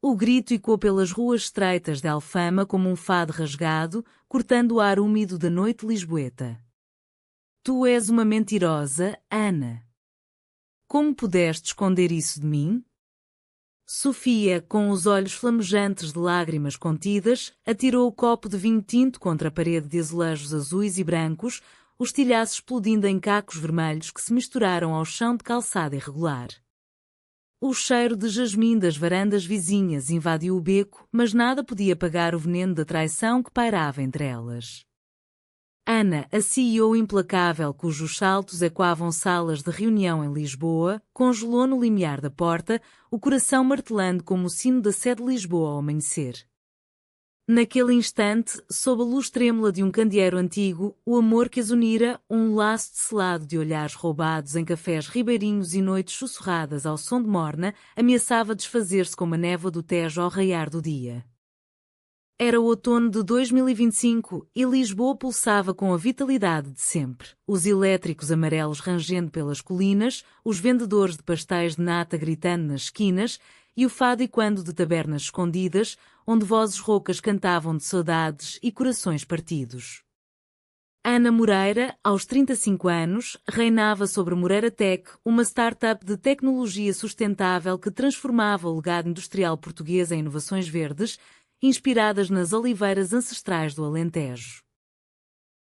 O grito ecoou pelas ruas estreitas de Alfama como um fado rasgado, cortando o ar úmido da noite lisboeta. Tu és uma mentirosa, Ana. Como pudeste esconder isso de mim? Sofia, com os olhos flamejantes de lágrimas contidas, atirou o copo de vinho tinto contra a parede de azulejos azuis e brancos, os tilhaços explodindo em cacos vermelhos que se misturaram ao chão de calçada irregular. O cheiro de jasmim das varandas vizinhas invadiu o beco, mas nada podia apagar o veneno da traição que pairava entre elas. Ana, a CEO implacável cujos saltos ecoavam salas de reunião em Lisboa, congelou no limiar da porta, o coração martelando como o sino da sé de Lisboa ao amanhecer. Naquele instante, sob a luz trêmula de um candeeiro antigo, o amor que as unira, um laço tecelado de olhares roubados em cafés ribeirinhos e noites sussurradas ao som de morna, ameaçava desfazer-se como a névoa do Tejo ao raiar do dia. Era o outono de 2025 e Lisboa pulsava com a vitalidade de sempre. Os elétricos amarelos rangendo pelas colinas, os vendedores de pastéis de nata gritando nas esquinas e o fado ecoando de tabernas escondidas, onde vozes roucas cantavam de saudades e corações partidos. Ana Moreira, aos 35 anos, reinava sobre Moreira Tech, uma startup de tecnologia sustentável que transformava o legado industrial português em inovações verdes, inspiradas nas oliveiras ancestrais do Alentejo.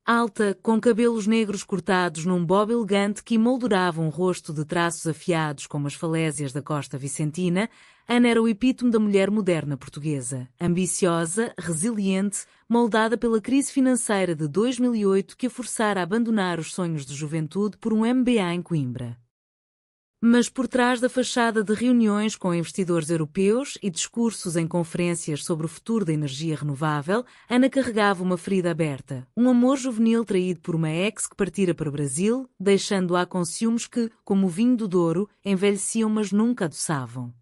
Alta, com cabelos negros cortados num bob elegante que emoldurava um rosto de traços afiados como as falésias da costa vicentina, Ana era o epítome da mulher moderna portuguesa, ambiciosa, resiliente, moldada pela crise financeira de 2008 que a forçara a abandonar os sonhos de juventude por um MBA em Coimbra. Mas por trás da fachada de reuniões com investidores europeus e discursos em conferências sobre o futuro da energia renovável, Ana carregava uma ferida aberta, um amor juvenil traído por uma ex que partira para o Brasil, deixando-a com ciúmes que, como o vinho do Douro, envelheciam mas nunca adoçavam.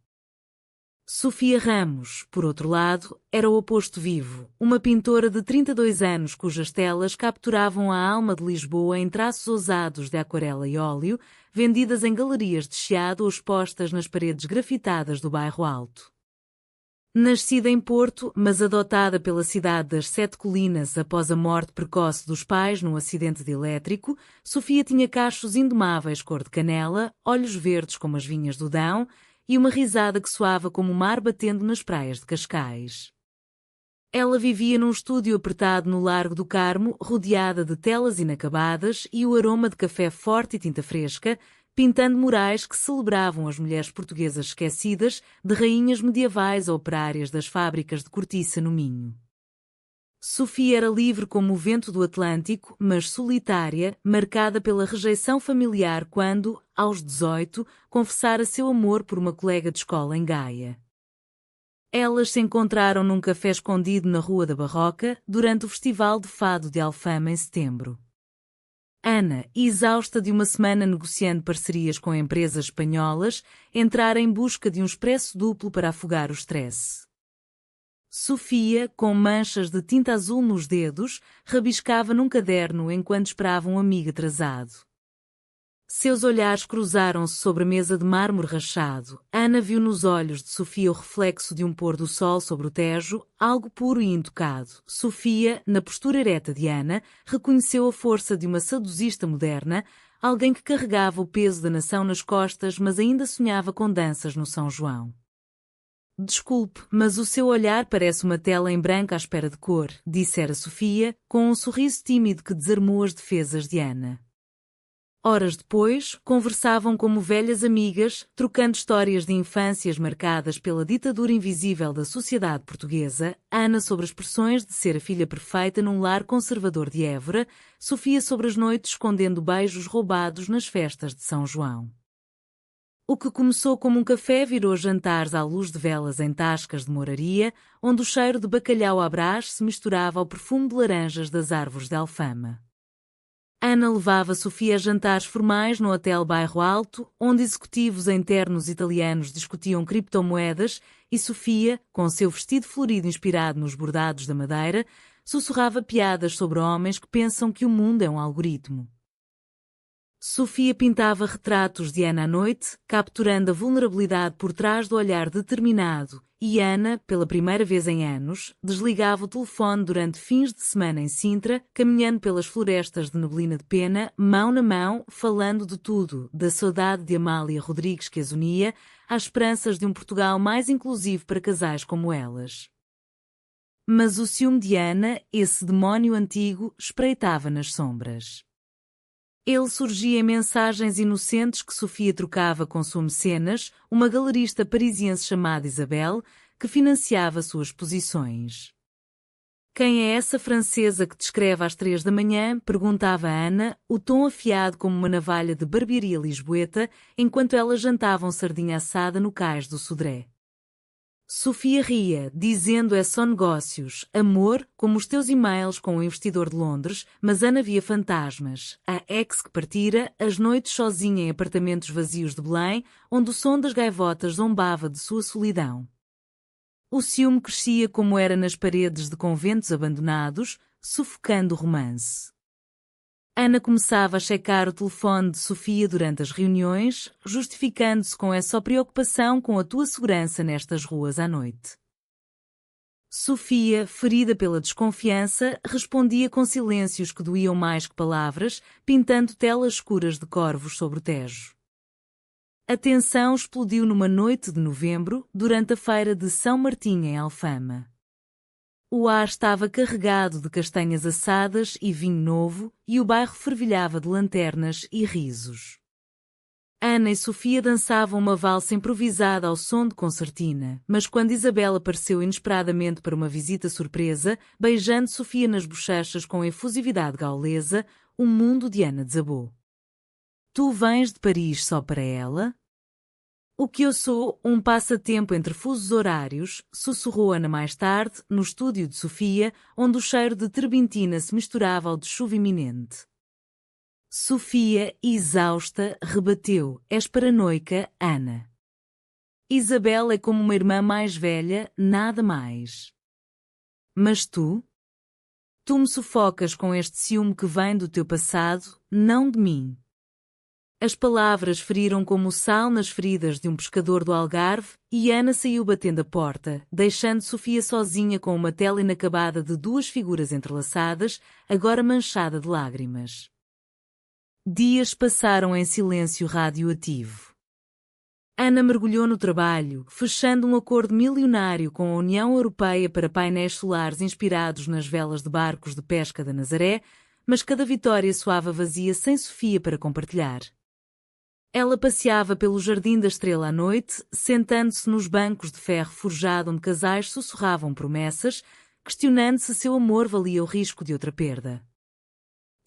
Sofia Ramos, por outro lado, era o oposto vivo, uma pintora de 32 anos cujas telas capturavam a alma de Lisboa em traços ousados de aquarela e óleo, vendidas em galerias de chiado ou expostas nas paredes grafitadas do bairro Alto. Nascida em Porto, mas adotada pela cidade das Sete Colinas após a morte precoce dos pais num acidente de elétrico, Sofia tinha cachos indomáveis cor de canela, olhos verdes como as vinhas do Dão, e uma risada que soava como o mar batendo nas praias de Cascais. Ela vivia num estúdio apertado no Largo do Carmo, rodeada de telas inacabadas e o aroma de café forte e tinta fresca, pintando murais que celebravam as mulheres portuguesas esquecidas, de rainhas medievais a operárias das fábricas de cortiça no Minho. Sofia era livre como o vento do Atlântico, mas solitária, marcada pela rejeição familiar quando, aos 18, confessara seu amor por uma colega de escola em Gaia. Elas se encontraram num café escondido na Rua da Barroca, durante o Festival de Fado de Alfama em setembro. Ana, exausta de uma semana negociando parcerias com empresas espanholas, entrara em busca de um expresso duplo para afogar o stress. Sofia, com manchas de tinta azul nos dedos, rabiscava num caderno enquanto esperava um amigo atrasado. Seus olhares cruzaram-se sobre a mesa de mármore rachado. Ana viu nos olhos de Sofia o reflexo de um pôr do sol sobre o Tejo, algo puro e intocado. Sofia, na postura ereta de Ana, reconheceu a força de uma saudosista moderna, alguém que carregava o peso da nação nas costas, mas ainda sonhava com danças no São João. Desculpe, mas o seu olhar parece uma tela em branco à espera de cor, dissera Sofia, com um sorriso tímido que desarmou as defesas de Ana. Horas depois, conversavam como velhas amigas, trocando histórias de infâncias marcadas pela ditadura invisível da sociedade portuguesa, Ana sobre as pressões de ser a filha perfeita num lar conservador de Évora, Sofia sobre as noites escondendo beijos roubados nas festas de São João. O que começou como um café virou jantares à luz de velas em tascas de moraria, onde o cheiro de bacalhau à brás se misturava ao perfume de laranjas das árvores de Alfama. Ana levava Sofia a jantares formais no Hotel Bairro Alto, onde executivos em ternos italianos discutiam criptomoedas, e Sofia, com seu vestido florido inspirado nos bordados da Madeira, sussurrava piadas sobre homens que pensam que o mundo é um algoritmo. Sofia pintava retratos de Ana à noite, capturando a vulnerabilidade por trás do olhar determinado, e Ana, pela primeira vez em anos, desligava o telefone durante fins de semana em Sintra, caminhando pelas florestas de neblina de pena, mão na mão, falando de tudo, da saudade de Amália Rodrigues que as unia, às esperanças de um Portugal mais inclusivo para casais como elas. Mas o ciúme de Ana, esse demónio antigo, espreitava nas sombras. Ele surgia em mensagens inocentes que Sofia trocava com sua mecenas, uma galerista parisiense chamada Isabelle, que financiava suas exposições. Quem é essa francesa que te escreve às 3 da manhã? Perguntava Ana, o tom afiado como uma navalha de barbearia lisboeta, enquanto elas jantavam sardinha assada no cais do Sodré. Sofia ria, dizendo é só negócios, amor, como os teus e-mails com o investidor de Londres, mas Ana via fantasmas, a ex que partira, as noites sozinha em apartamentos vazios de Belém, onde o som das gaivotas zombava de sua solidão. O ciúme crescia como era nas paredes de conventos abandonados, sufocando o romance. Ana começava a checar o telefone de Sofia durante as reuniões, justificando-se com essa preocupação com a tua segurança nestas ruas à noite. Sofia, ferida pela desconfiança, respondia com silêncios que doíam mais que palavras, pintando telas escuras de corvos sobre o Tejo. A tensão explodiu numa noite de novembro, durante a feira de São Martinho em Alfama. O ar estava carregado de castanhas assadas e vinho novo, e o bairro fervilhava de lanternas e risos. Ana e Sofia dançavam uma valsa improvisada ao som de concertina, mas quando Isabel apareceu inesperadamente para uma visita surpresa, beijando Sofia nas bochechas com efusividade gaulesa, o mundo de Ana desabou. Tu vens de Paris só para ela? O que eu sou, um passatempo entre fusos horários, sussurrou Ana mais tarde, no estúdio de Sofia, onde o cheiro de terbentina se misturava ao de chuva iminente. Sofia, exausta, rebateu, és paranoica, Ana. Isabel é como uma irmã mais velha, nada mais. Mas tu? Tu me sufocas com este ciúme que vem do teu passado, não de mim. As palavras feriram como o sal nas feridas de um pescador do Algarve, e Ana saiu batendo a porta, deixando Sofia sozinha com uma tela inacabada de duas figuras entrelaçadas, agora manchada de lágrimas. Dias passaram em silêncio radioativo. Ana mergulhou no trabalho, fechando um acordo milionário com a União Europeia para painéis solares inspirados nas velas de barcos de pesca da Nazaré, mas cada vitória soava vazia sem Sofia para compartilhar. Ela passeava pelo Jardim da Estrela à noite, sentando-se nos bancos de ferro forjado onde casais sussurravam promessas, questionando se seu amor valia o risco de outra perda.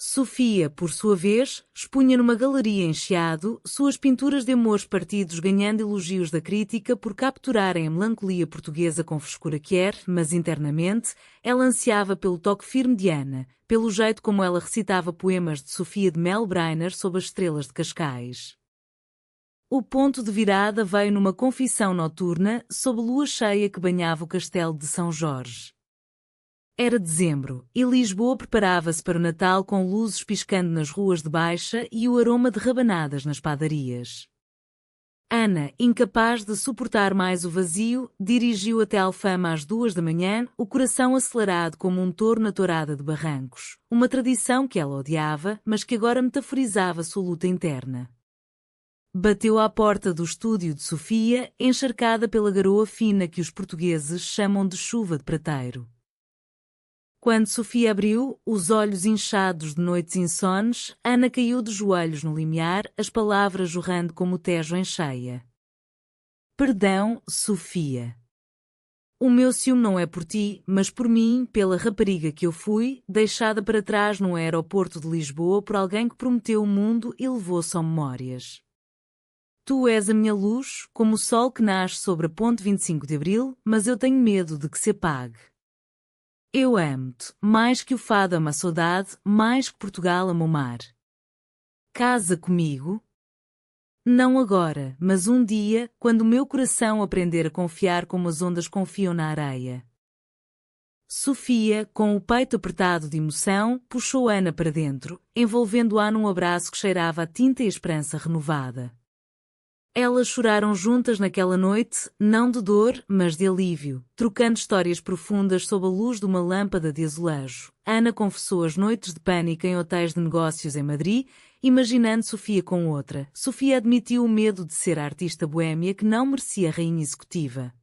Sofia, por sua vez, expunha numa galeria em Chiado suas pinturas de amores partidos ganhando elogios da crítica por capturarem a melancolia portuguesa com frescura que era, mas internamente, ela ansiava pelo toque firme de Ana, pelo jeito como ela recitava poemas de Sofia de Mel Brainer sob as estrelas de Cascais. O ponto de virada veio numa confissão noturna sob lua cheia que banhava o castelo de São Jorge. Era dezembro, e Lisboa preparava-se para o Natal com luzes piscando nas ruas de Baixa e o aroma de rabanadas nas padarias. Ana, incapaz de suportar mais o vazio, dirigiu até Alfama às 2 da manhã, o coração acelerado como um touro na tourada de Barrancos, uma tradição que ela odiava, mas que agora metaforizava sua luta interna. Bateu à porta do estúdio de Sofia, encharcada pela garoa fina que os portugueses chamam de chuva de prateiro. Quando Sofia abriu, os olhos inchados de noites insones, Ana caiu de joelhos no limiar, as palavras jorrando como o Tejo em cheia. Perdão, Sofia. O meu ciúme não é por ti, mas por mim, pela rapariga que eu fui, deixada para trás no aeroporto de Lisboa por alguém que prometeu o mundo e levou só memórias. Tu és a minha luz, como o sol que nasce sobre a ponte 25 de Abril, mas eu tenho medo de que se apague. Eu amo-te, mais que o fado ama a saudade, mais que Portugal ama o mar. Casa comigo? Não agora, mas um dia, quando o meu coração aprender a confiar como as ondas confiam na areia. Sofia, com o peito apertado de emoção, puxou Ana para dentro, envolvendo-a num abraço que cheirava a tinta e esperança renovada. Elas choraram juntas naquela noite, não de dor, mas de alívio, trocando histórias profundas sob a luz de uma lâmpada de azulejo. Ana confessou as noites de pânico em hotéis de negócios em Madrid, imaginando Sofia com outra. Sofia admitiu o medo de ser a artista boémia que não merecia a rainha executiva.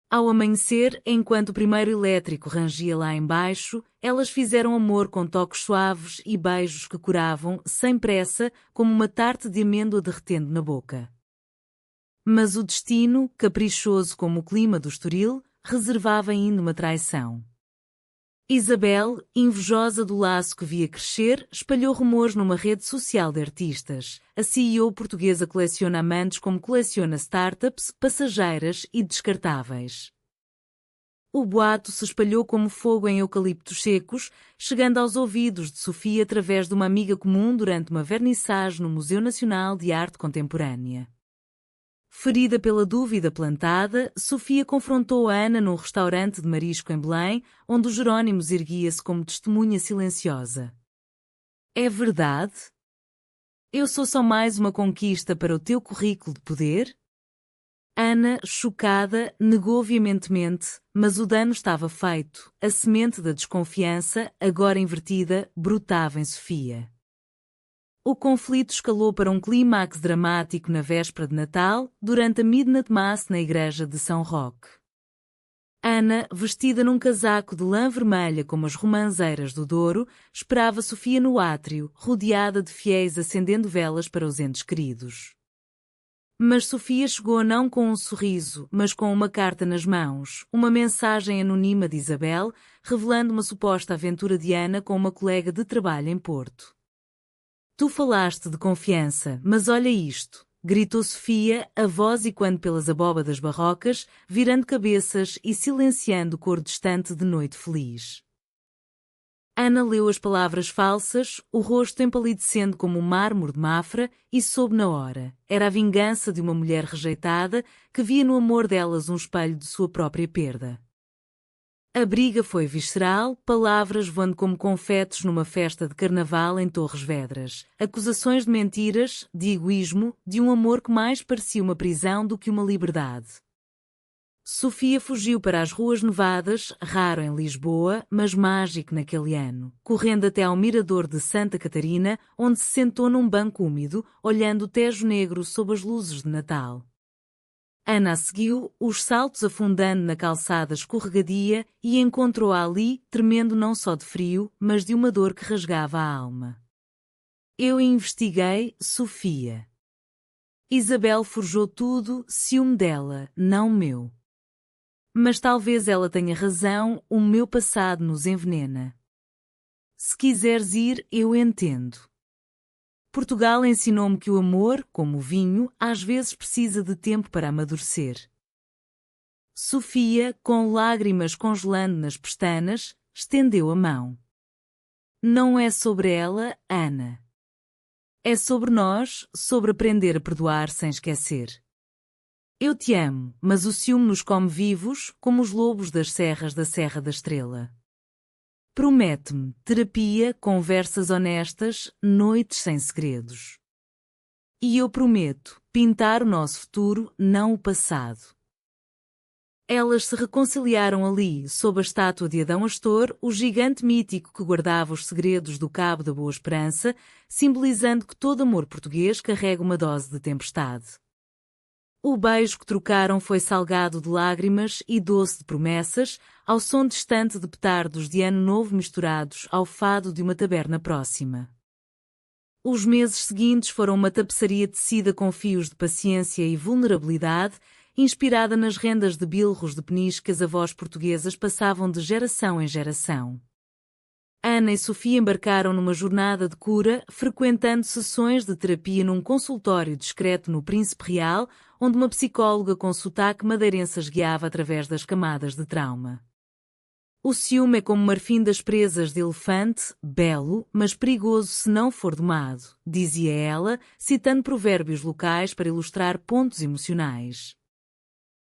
Ao amanhecer, enquanto o primeiro elétrico rangia lá embaixo, elas fizeram amor com toques suaves e beijos que curavam, sem pressa, como uma tarte de amêndoa derretendo na boca. Mas o destino, caprichoso como o clima do Estoril, reservava ainda uma traição. Isabel, invejosa do laço que via crescer, espalhou rumores numa rede social de artistas. A CEO portuguesa coleciona amantes como coleciona startups, passageiras e descartáveis. O boato se espalhou como fogo em eucaliptos secos, chegando aos ouvidos de Sofia através de uma amiga comum durante uma vernissage no Museu Nacional de Arte Contemporânea. Ferida pela dúvida plantada, Sofia confrontou a Ana num restaurante de marisco em Belém, onde o Jerónimos erguia-se como testemunha silenciosa. É verdade? Eu sou só mais uma conquista para o teu currículo de poder? Ana, chocada, negou veementemente, mas o dano estava feito. A semente da desconfiança, agora invertida, brotava em Sofia. O conflito escalou para um clímax dramático na véspera de Natal, durante a Midnight Mass na igreja de São Roque. Ana, vestida num casaco de lã vermelha como as romanzeiras do Douro, esperava Sofia no átrio, rodeada de fiéis acendendo velas para os entes queridos. Mas Sofia chegou não com um sorriso, mas com uma carta nas mãos, uma mensagem anônima de Isabel, revelando uma suposta aventura de Ana com uma colega de trabalho em Porto. Tu falaste de confiança, mas olha isto, gritou Sofia, a voz ecoando pelas abóbadas barrocas, virando cabeças e silenciando o cor distante de noite feliz. Ana leu as palavras falsas, o rosto empalidecendo como um mármore de Mafra, e soube na hora. Era a vingança de uma mulher rejeitada que via no amor delas um espelho de sua própria perda. A briga foi visceral, palavras voando como confetes numa festa de carnaval em Torres Vedras, acusações de mentiras, de egoísmo, de um amor que mais parecia uma prisão do que uma liberdade. Sofia fugiu para as ruas nevadas, raro em Lisboa, mas mágico naquele ano, correndo até ao mirador de Santa Catarina, onde se sentou num banco úmido, olhando o Tejo Negro sob as luzes de Natal. Ana seguiu, os saltos afundando na calçada escorregadia, e encontrou-a ali, tremendo não só de frio, mas de uma dor que rasgava a alma. Eu investiguei, Sofia. Isabel forjou tudo, ciúme dela, não meu. Mas talvez ela tenha razão, o meu passado nos envenena. Se quiseres ir, eu entendo. Portugal ensinou-me que o amor, como o vinho, às vezes precisa de tempo para amadurecer. Sofia, com lágrimas congelando nas pestanas, estendeu a mão. Não é sobre ela, Ana. É sobre nós, sobre aprender a perdoar sem esquecer. Eu te amo, mas o ciúme nos come vivos, como os lobos das serras da Serra da Estrela. Promete-me terapia, conversas honestas, noites sem segredos. E eu prometo pintar o nosso futuro, não o passado. Elas se reconciliaram ali, sob a estátua de Adão Astor, o gigante mítico que guardava os segredos do Cabo da Boa Esperança, simbolizando que todo amor português carrega uma dose de tempestade. O beijo que trocaram foi salgado de lágrimas e doce de promessas, ao som distante de petardos de ano novo misturados ao fado de uma taberna próxima. Os meses seguintes foram uma tapeçaria tecida com fios de paciência e vulnerabilidade, inspirada nas rendas de bilros de peniche que as avós portuguesas passavam de geração em geração. Ana e Sofia embarcaram numa jornada de cura, frequentando sessões de terapia num consultório discreto no Príncipe Real, onde uma psicóloga com sotaque madeirense as guiava através das camadas de trauma. O ciúme é como marfim das presas de elefante, belo, mas perigoso se não for domado, dizia ela, citando provérbios locais para ilustrar pontos emocionais.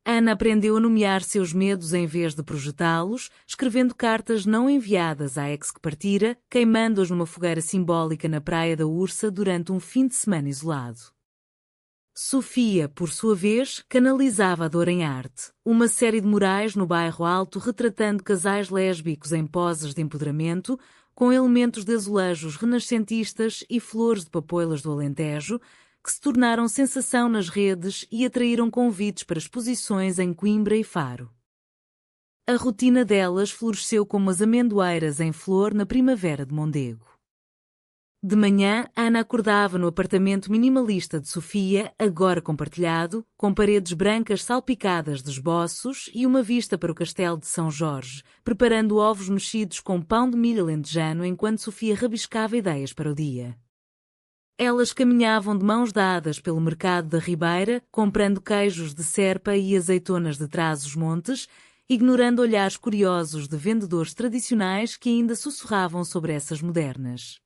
Ana aprendeu a nomear seus medos em vez de projetá-los, escrevendo cartas não enviadas à ex que partira, queimando-as numa fogueira simbólica na praia da Ursa durante um fim de semana isolado. Sofia, por sua vez, canalizava a dor em arte, uma série de murais no bairro Alto retratando casais lésbicos em poses de empoderamento, com elementos de azulejos renascentistas e flores de papoilas do Alentejo, que se tornaram sensação nas redes e atraíram convites para exposições em Coimbra e Faro. A rotina delas floresceu como as amendoeiras em flor na primavera de Mondego. De manhã, Ana acordava no apartamento minimalista de Sofia, agora compartilhado, com paredes brancas salpicadas de esboços e uma vista para o castelo de São Jorge, preparando ovos mexidos com pão de milho alentejano enquanto Sofia rabiscava ideias para o dia. Elas caminhavam de mãos dadas pelo mercado da Ribeira, comprando queijos de Serpa e azeitonas de Trás-os-Montes, ignorando olhares curiosos de vendedores tradicionais que ainda sussurravam sobre essas modernas.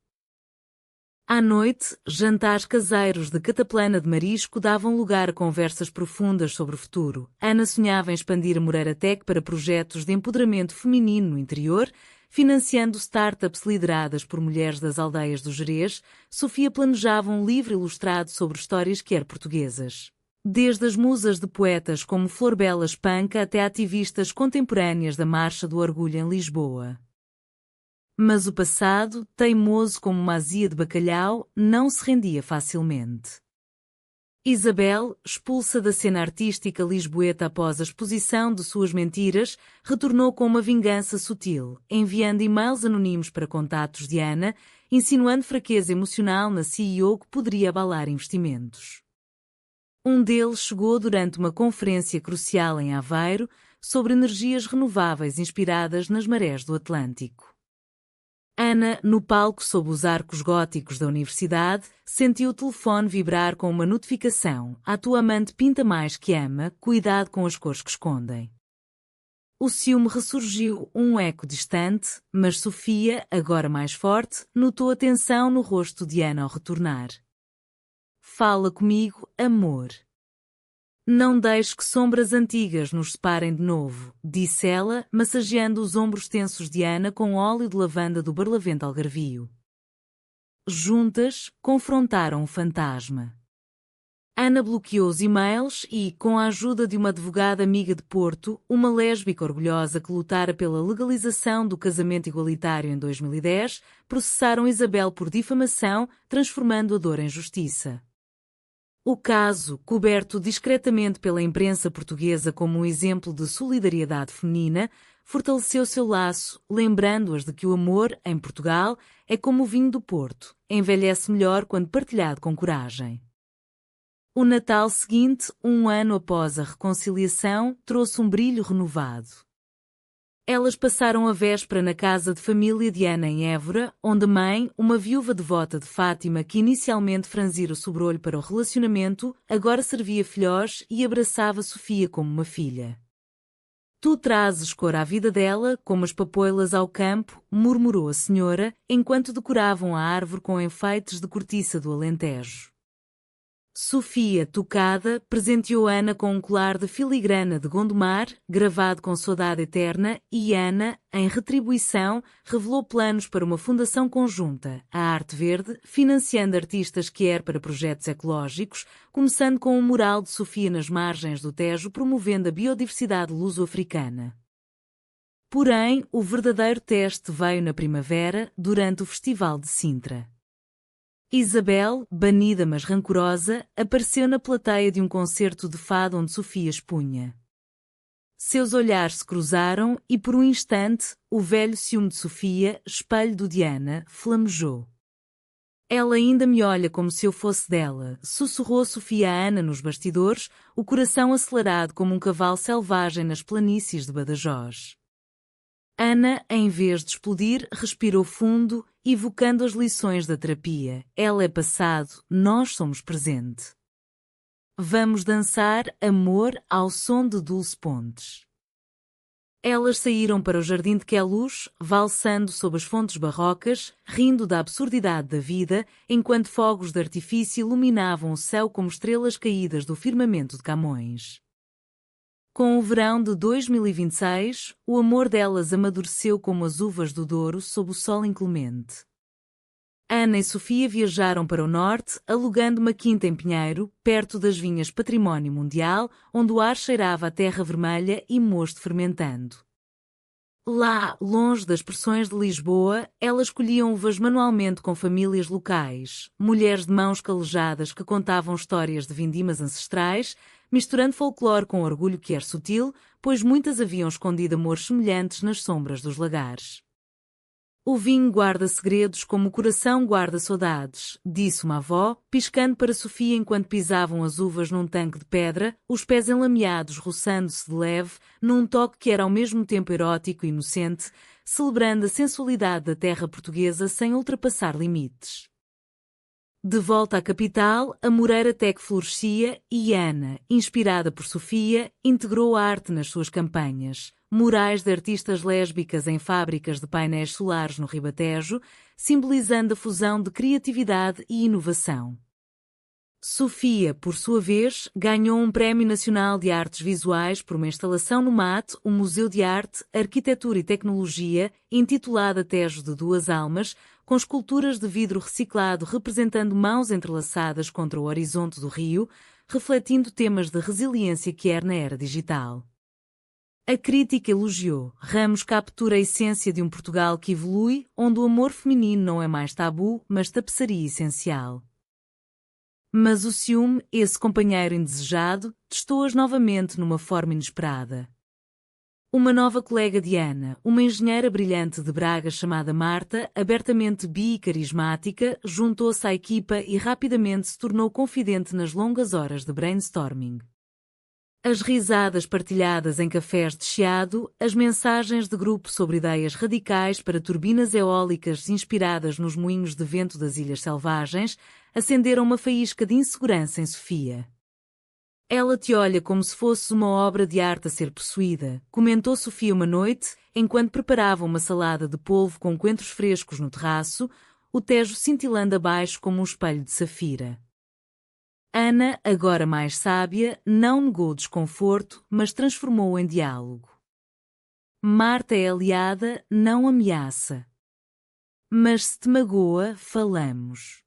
À noite, jantares caseiros de cataplana de marisco davam lugar a conversas profundas sobre o futuro. Ana sonhava em expandir a Moreira Tech para projetos de empoderamento feminino no interior, financiando startups lideradas por mulheres das aldeias do Gerês. Sofia planejava um livro ilustrado sobre histórias quer portuguesas. Desde as musas de poetas como Flor Bela Espanca até ativistas contemporâneas da Marcha do Orgulho em Lisboa. Mas o passado, teimoso como uma azia de bacalhau, não se rendia facilmente. Isabel, expulsa da cena artística lisboeta após a exposição de suas mentiras, retornou com uma vingança sutil, enviando e-mails anónimos para contatos de Ana, insinuando fraqueza emocional na CEO que poderia abalar investimentos. Um deles chegou durante uma conferência crucial em Aveiro sobre energias renováveis inspiradas nas marés do Atlântico. Ana, no palco sob os arcos góticos da universidade, sentiu o telefone vibrar com uma notificação. A tua amante pinta mais que ama, cuidado com as cores que escondem. O ciúme ressurgiu, um eco distante, mas Sofia, agora mais forte, notou a tensão no rosto de Ana ao retornar. Fala comigo, amor. Não deixes que sombras antigas nos separem de novo, disse ela, massageando os ombros tensos de Ana com óleo de lavanda do Barlavento Algarvio. Juntas, confrontaram o fantasma. Ana bloqueou os e-mails e, com a ajuda de uma advogada amiga de Porto, uma lésbica orgulhosa que lutara pela legalização do casamento igualitário em 2010, processaram Isabel por difamação, transformando a dor em justiça. O caso, coberto discretamente pela imprensa portuguesa como um exemplo de solidariedade feminina, fortaleceu seu laço, lembrando-as de que o amor, em Portugal, é como o vinho do Porto, envelhece melhor quando partilhado com coragem. O Natal seguinte, um ano após a reconciliação, trouxe um brilho renovado. Elas passaram a véspera na casa de família de Ana em Évora, onde a mãe, uma viúva devota de Fátima que inicialmente franzira o sobrolho para o relacionamento, agora servia filhós e abraçava Sofia como uma filha. Tu trazes cor à vida dela, como as papoilas ao campo, murmurou a senhora, enquanto decoravam a árvore com enfeites de cortiça do Alentejo. Sofia, tocada, presenteou Ana com um colar de filigrana de Gondomar, gravado com saudade eterna, e Ana, em retribuição, revelou planos para uma fundação conjunta, a Arte Verde, financiando artistas quer para projetos ecológicos, começando com um mural de Sofia nas margens do Tejo promovendo a biodiversidade luso-africana. Porém, o verdadeiro teste veio na primavera, durante o Festival de Sintra. Isabel, banida mas rancorosa, apareceu na plateia de um concerto de fado onde Sofia expunha. Seus olhares se cruzaram e, por um instante, o velho ciúme de Sofia, espelho do de Ana, flamejou. Ela ainda me olha como se eu fosse dela, sussurrou Sofia a Ana nos bastidores, o coração acelerado como um cavalo selvagem nas planícies de Badajoz. Ana, em vez de explodir, respirou fundo, evocando as lições da terapia. Ela é passado, nós somos presente. Vamos dançar, amor, ao som de Dulce Pontes. Elas saíram para o jardim de Queluz, valsando sob as fontes barrocas, rindo da absurdidade da vida, enquanto fogos de artifício iluminavam o céu como estrelas caídas do firmamento de Camões. Com o verão de 2026, o amor delas amadureceu como as uvas do Douro sob o sol inclemente. Ana e Sofia viajaram para o norte, alugando uma quinta em Pinheiro, perto das vinhas Património Mundial, onde o ar cheirava a terra vermelha e mosto fermentando. Lá, longe das pressões de Lisboa, elas colhiam uvas manualmente com famílias locais, mulheres de mãos calejadas que contavam histórias de vindimas ancestrais, misturando folclore com orgulho que era sutil, pois muitas haviam escondido amores semelhantes nas sombras dos lagares. O vinho guarda segredos como o coração guarda saudades, disse uma avó, piscando para Sofia enquanto pisavam as uvas num tanque de pedra, os pés enlameados roçando-se de leve, num toque que era ao mesmo tempo erótico e inocente, celebrando a sensualidade da terra portuguesa sem ultrapassar limites. De volta à capital, a Moreira Tech florescia e Ana, inspirada por Sofia, integrou a arte nas suas campanhas. Murais de artistas lésbicas em fábricas de painéis solares no Ribatejo, simbolizando a fusão de criatividade e inovação. Sofia, por sua vez, ganhou um Prémio Nacional de Artes Visuais por uma instalação no MAT, o Museu de Arte, Arquitetura e Tecnologia, intitulada Tejo de Duas Almas, com esculturas de vidro reciclado representando mãos entrelaçadas contra o horizonte do rio, refletindo temas de resiliência que era na era digital. A crítica elogiou. Ramos captura a essência de um Portugal que evolui, onde o amor feminino não é mais tabu, mas tapeçaria essencial. Mas o ciúme, esse companheiro indesejado, testou-as novamente numa forma inesperada. Uma nova colega de Ana, uma engenheira brilhante de Braga chamada Marta, abertamente bi e carismática, juntou-se à equipa e rapidamente se tornou confidente nas longas horas de brainstorming. As risadas partilhadas em cafés de chiado, as mensagens de grupo sobre ideias radicais para turbinas eólicas inspiradas nos moinhos de vento das Ilhas Selvagens, acenderam uma faísca de insegurança em Sofia. Ela te olha como se fosse uma obra de arte a ser possuída, comentou Sofia uma noite, enquanto preparava uma salada de polvo com coentros frescos no terraço, o Tejo cintilando abaixo como um espelho de safira. Ana, agora mais sábia, não negou o desconforto, mas transformou-o em diálogo. Marta é aliada, não ameaça. Mas se te magoa, falamos.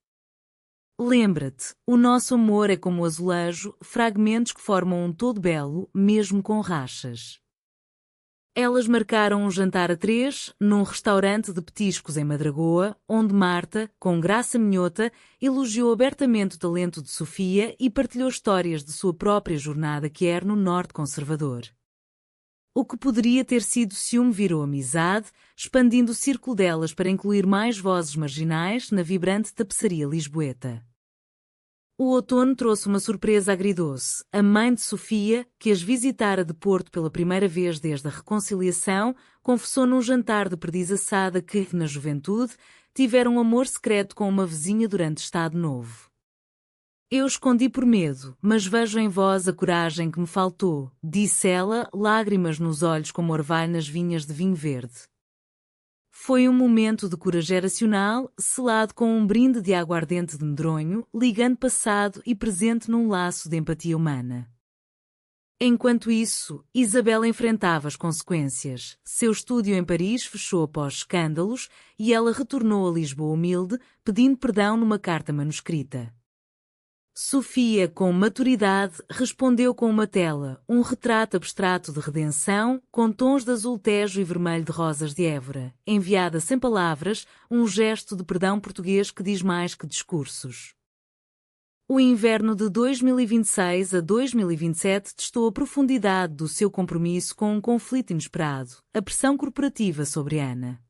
Lembra-te, o nosso amor é como o azulejo, fragmentos que formam um todo belo, mesmo com rachas. Elas marcaram um jantar a três, num restaurante de petiscos em Madragoa, onde Marta, com graça minhota, elogiou abertamente o talento de Sofia e partilhou histórias de sua própria jornada que era no norte conservador. O que poderia ter sido ciúme virou amizade, expandindo o círculo delas para incluir mais vozes marginais na vibrante tapeçaria lisboeta. O outono trouxe uma surpresa agridoce. A mãe de Sofia, que as visitara de Porto pela primeira vez desde a reconciliação, confessou num jantar de perdiz assada que, na juventude, tivera um amor secreto com uma vizinha durante Estado Novo. Eu escondi por medo, mas vejo em vós a coragem que me faltou, disse ela, lágrimas nos olhos como orvalho nas vinhas de vinho verde. Foi um momento de cura geracional, selado com um brinde de aguardente de medronho, ligando passado e presente num laço de empatia humana. Enquanto isso, Isabela enfrentava as consequências. Seu estúdio em Paris fechou após escândalos e ela retornou a Lisboa humilde, pedindo perdão numa carta manuscrita. Sofia, com maturidade, respondeu com uma tela, um retrato abstrato de redenção, com tons de azul tejo e vermelho de rosas de Évora, enviada sem palavras, um gesto de perdão português que diz mais que discursos. O inverno de 2026 a 2027 testou a profundidade do seu compromisso com um conflito inesperado, a pressão corporativa sobre Ana.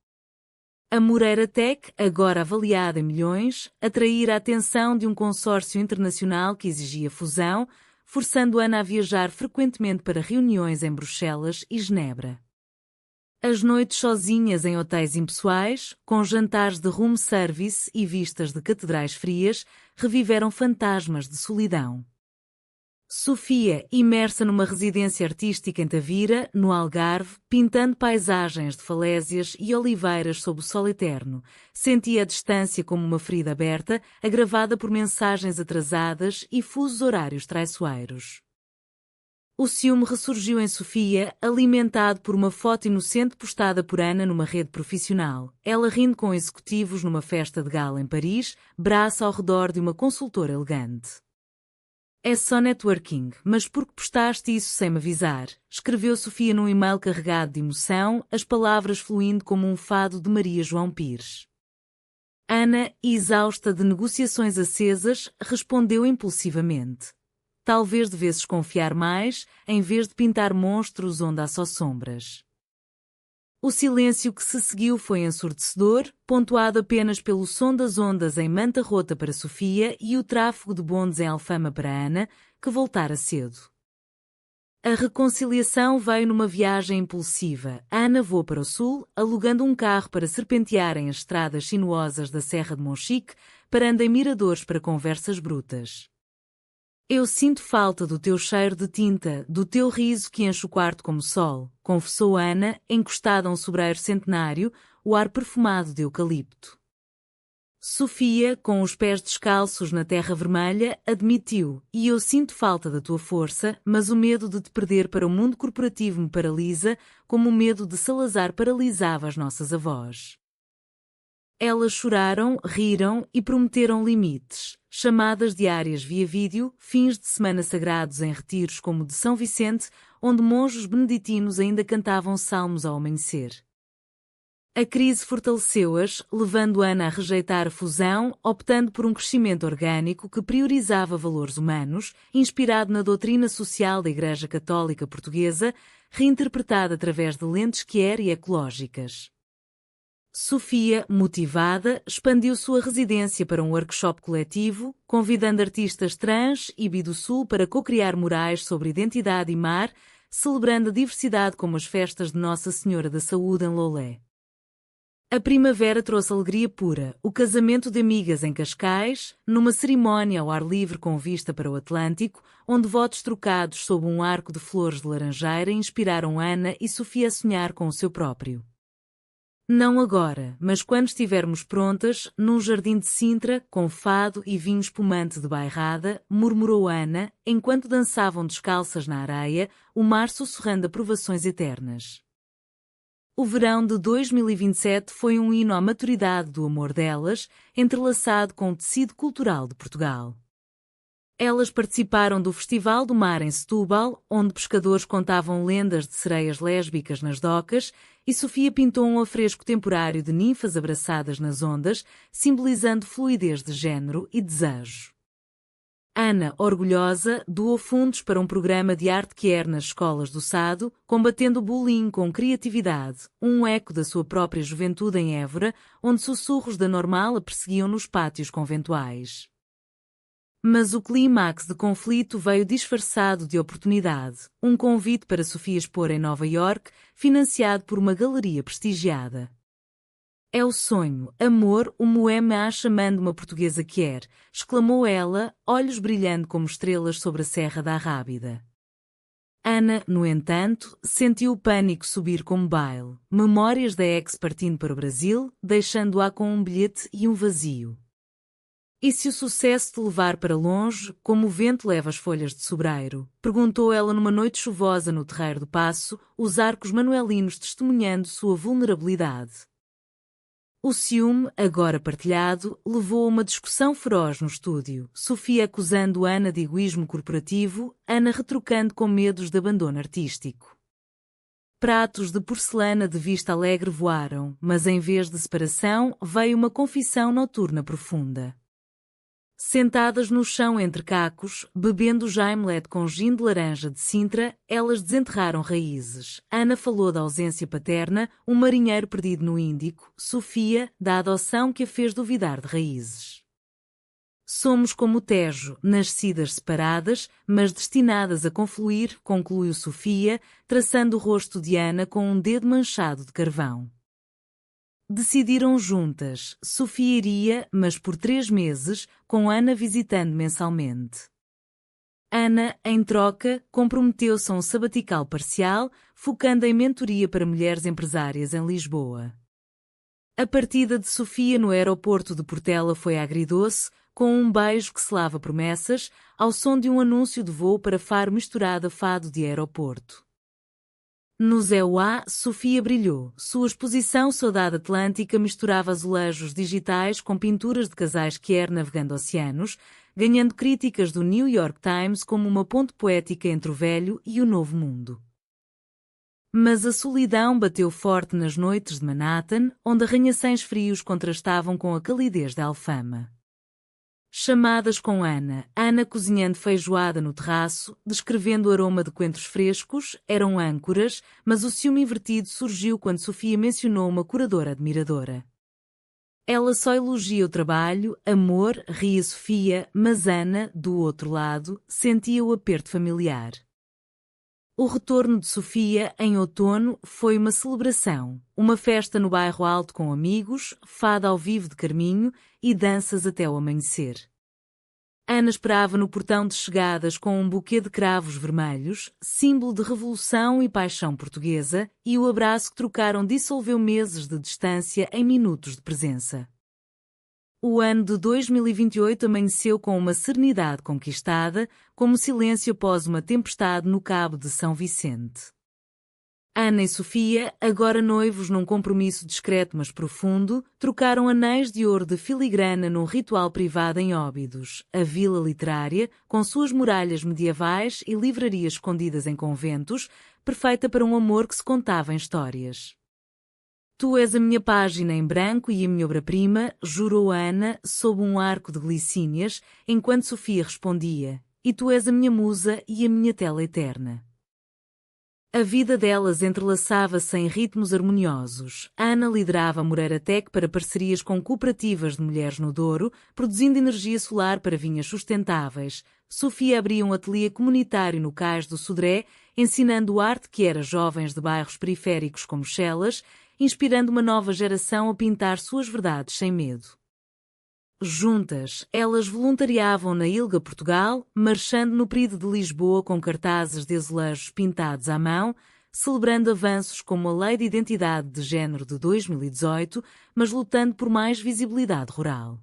A Moreira Tech, agora avaliada em milhões, atraíra a atenção de um consórcio internacional que exigia fusão, forçando Ana a viajar frequentemente para reuniões em Bruxelas e Genebra. As noites sozinhas em hotéis impessoais, com jantares de room service e vistas de catedrais frias, reviveram fantasmas de solidão. Sofia, imersa numa residência artística em Tavira, no Algarve, pintando paisagens de falésias e oliveiras sob o sol eterno, sentia a distância como uma ferida aberta, agravada por mensagens atrasadas e fusos horários traiçoeiros. O ciúme ressurgiu em Sofia, alimentado por uma foto inocente postada por Ana numa rede profissional. Ela rindo com executivos numa festa de gala em Paris, braça ao redor de uma consultora elegante. É só networking, mas por que postaste isso sem me avisar? Escreveu Sofia num e-mail carregado de emoção, as palavras fluindo como um fado de Maria João Pires. Ana, exausta de negociações acesas, respondeu impulsivamente. Talvez devesses confiar mais, em vez de pintar monstros onde há só sombras. O silêncio que se seguiu foi ensurdecedor, pontuado apenas pelo som das ondas em Manta Rota para Sofia e o tráfego de bondes em Alfama para Ana, que voltara cedo. A reconciliação veio numa viagem impulsiva. Ana voou para o sul, alugando um carro para serpentearem as estradas sinuosas da Serra de Monchique, parando em miradores para conversas brutas. Eu sinto falta do teu cheiro de tinta, do teu riso que enche o quarto como sol, confessou Ana, encostada a um sobreiro centenário, o ar perfumado de eucalipto. Sofia, com os pés descalços na terra vermelha, admitiu, e eu sinto falta da tua força, mas o medo de te perder para o mundo corporativo me paralisa, como o medo de Salazar paralisava as nossas avós. Elas choraram, riram e prometeram limites, chamadas diárias via vídeo, fins de semana sagrados em retiros como o de São Vicente, onde monjos beneditinos ainda cantavam salmos ao amanhecer. A crise fortaleceu-as, levando Ana a rejeitar a fusão, optando por um crescimento orgânico que priorizava valores humanos, inspirado na doutrina social da Igreja Católica Portuguesa, reinterpretada através de lentes queer e ecológicas. Sofia, motivada, expandiu sua residência para um workshop coletivo, convidando artistas trans e bi do Sul para co-criar murais sobre identidade e mar, celebrando a diversidade como as festas de Nossa Senhora da Saúde em Lolé. A primavera trouxe alegria pura, o casamento de amigas em Cascais, numa cerimónia ao ar livre com vista para o Atlântico, onde votos trocados sob um arco de flores de laranjeira inspiraram Ana e Sofia a sonhar com o seu próprio. Não agora, mas quando estivermos prontas, num jardim de Sintra, com fado e vinho espumante de bairrada, murmurou Ana, enquanto dançavam descalças na areia, o mar sussurrando aprovações eternas. O verão de 2027 foi um hino à maturidade do amor delas, entrelaçado com o tecido cultural de Portugal. Elas participaram do Festival do Mar em Setúbal, onde pescadores contavam lendas de sereias lésbicas nas docas, e Sofia pintou um afresco temporário de ninfas abraçadas nas ondas, simbolizando fluidez de género e desejo. Ana, orgulhosa, doou fundos para um programa de arte queer nas escolas do Sado, combatendo o bullying com criatividade, um eco da sua própria juventude em Évora, onde sussurros da normal a perseguiam nos pátios conventuais. Mas o clímax de conflito veio disfarçado de oportunidade, um convite para Sofia expor em Nova York, financiado por uma galeria prestigiada. É o sonho, amor, o moema a chamando uma portuguesa quer, exclamou ela, olhos brilhando como estrelas sobre a Serra da Arrábida. Ana, no entanto, sentiu o pânico subir como baile, memórias da ex partindo para o Brasil, deixando-a com um bilhete e um vazio. E se o sucesso te levar para longe, como o vento leva as folhas de sobreiro? Perguntou ela numa noite chuvosa no Terreiro do Paço, os arcos manuelinos testemunhando sua vulnerabilidade. O ciúme, agora partilhado, levou a uma discussão feroz no estúdio, Sofia acusando Ana de egoísmo corporativo, Ana retrucando com medos de abandono artístico. Pratos de porcelana de vista alegre voaram, mas em vez de separação, veio uma confissão noturna profunda. Sentadas no chão entre cacos, bebendo Jaimlet com gin de laranja de Sintra, elas desenterraram raízes. Ana falou da ausência paterna, um marinheiro perdido no Índico, Sofia, da adoção que a fez duvidar de raízes. Somos como o Tejo, nascidas separadas, mas destinadas a confluir, concluiu Sofia, traçando o rosto de Ana com um dedo manchado de carvão. Decidiram juntas, Sofia iria, mas por 3 meses, com Ana visitando mensalmente. Ana, em troca, comprometeu-se a um sabatical parcial, focando em mentoria para mulheres empresárias em Lisboa. A partida de Sofia no aeroporto de Portela foi agridoce, com um beijo que selava promessas, ao som de um anúncio de voo para Faro misturado a fado de aeroporto. No ZEUA, Sofia brilhou. Sua exposição Saudade Atlântica misturava azulejos digitais com pinturas de casais queer navegando oceanos, ganhando críticas do New York Times como uma ponte poética entre o velho e o novo mundo. Mas a solidão bateu forte nas noites de Manhattan, onde arranha-céus frios contrastavam com a calidez da Alfama. Chamadas com Ana cozinhando feijoada no terraço, descrevendo o aroma de coentros frescos, eram âncoras, mas o ciúme invertido surgiu quando Sofia mencionou uma curadora admiradora. Ela só elogia o trabalho, amor, ria Sofia, mas Ana, do outro lado, sentia o aperto familiar. O retorno de Sofia, em outono, foi uma celebração, uma festa no bairro Alto com amigos, fado ao vivo de Carminho e danças até o amanhecer. Ana esperava no portão de chegadas com um buquê de cravos vermelhos, símbolo de revolução e paixão portuguesa, e o abraço que trocaram dissolveu meses de distância em minutos de presença. O ano de 2028 amanheceu com uma serenidade conquistada, como silêncio após uma tempestade no Cabo de São Vicente. Ana e Sofia, agora noivos num compromisso discreto mas profundo, trocaram anéis de ouro de filigrana num ritual privado em Óbidos, a vila literária, com suas muralhas medievais e livrarias escondidas em conventos, perfeita para um amor que se contava em histórias. Tu és a minha página em branco e a minha obra-prima, jurou Ana, sob um arco de glicínias, enquanto Sofia respondia, e tu és a minha musa e a minha tela eterna. A vida delas entrelaçava-se em ritmos harmoniosos. Ana liderava a Moreira Tech para parcerias com cooperativas de mulheres no Douro, produzindo energia solar para vinhas sustentáveis. Sofia abria um ateliê comunitário no Cais do Sodré, ensinando arte que era jovens de bairros periféricos como Chelas, inspirando uma nova geração a pintar suas verdades sem medo. Juntas, elas voluntariavam na Ilga Portugal, marchando no Pride de Lisboa com cartazes de azulejos pintados à mão, celebrando avanços como a Lei de Identidade de Género de 2018, mas lutando por mais visibilidade rural.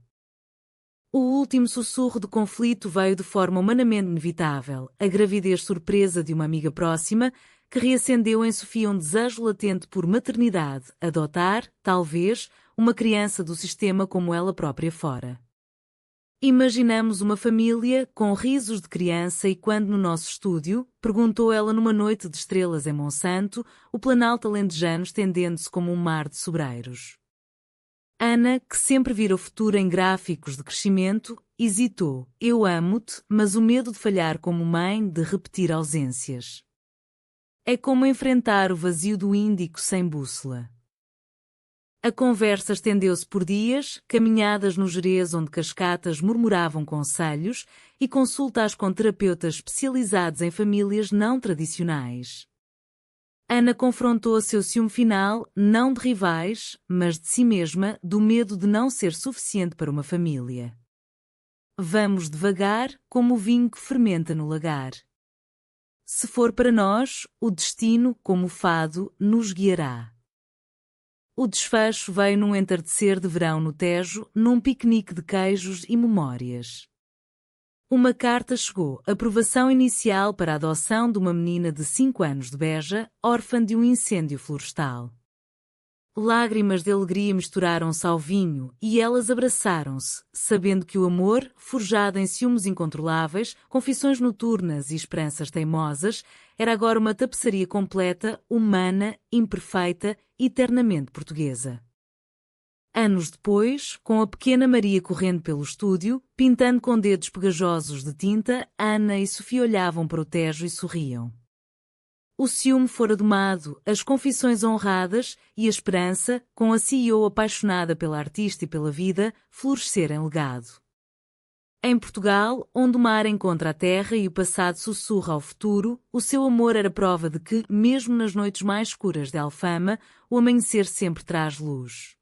O último sussurro de conflito veio de forma humanamente inevitável, a gravidez surpresa de uma amiga próxima, que reacendeu em Sofia um desejo latente por maternidade, adotar, talvez, uma criança do sistema como ela própria fora. Imaginamos uma família com risos de criança e quando no nosso estúdio, perguntou ela numa noite de estrelas em Monsanto, o planalto alentejano estendendo-se como um mar de sobreiros. Ana, que sempre vira o futuro em gráficos de crescimento, hesitou. Eu amo-te, mas o medo de falhar como mãe, de repetir ausências. É como enfrentar o vazio do Índico sem bússola. A conversa estendeu-se por dias, caminhadas no Jerez onde cascatas murmuravam conselhos e consultas com terapeutas especializados em famílias não tradicionais. Ana confrontou seu ciúme final, não de rivais, mas de si mesma, do medo de não ser suficiente para uma família. Vamos devagar, como o vinho que fermenta no lagar. Se for para nós, o destino, como o fado, nos guiará. O desfecho veio num entardecer de verão no Tejo, num piquenique de queijos e memórias. Uma carta chegou, aprovação inicial para a adoção de uma menina de 5 anos de Beja, órfã de um incêndio florestal. Lágrimas de alegria misturaram-se ao vinho e elas abraçaram-se, sabendo que o amor, forjado em ciúmes incontroláveis, confissões noturnas e esperanças teimosas, era agora uma tapeçaria completa, humana, imperfeita, eternamente portuguesa. Anos depois, com a pequena Maria correndo pelo estúdio, pintando com dedos pegajosos de tinta, Ana e Sofia olhavam para o Tejo e sorriam. O ciúme fora domado, as confissões honradas e a esperança, com a CEO apaixonada pela artista e pela vida, florescer em legado. Em Portugal, onde o mar encontra a terra e o passado sussurra ao futuro, o seu amor era prova de que, mesmo nas noites mais escuras de Alfama, o amanhecer sempre traz luz.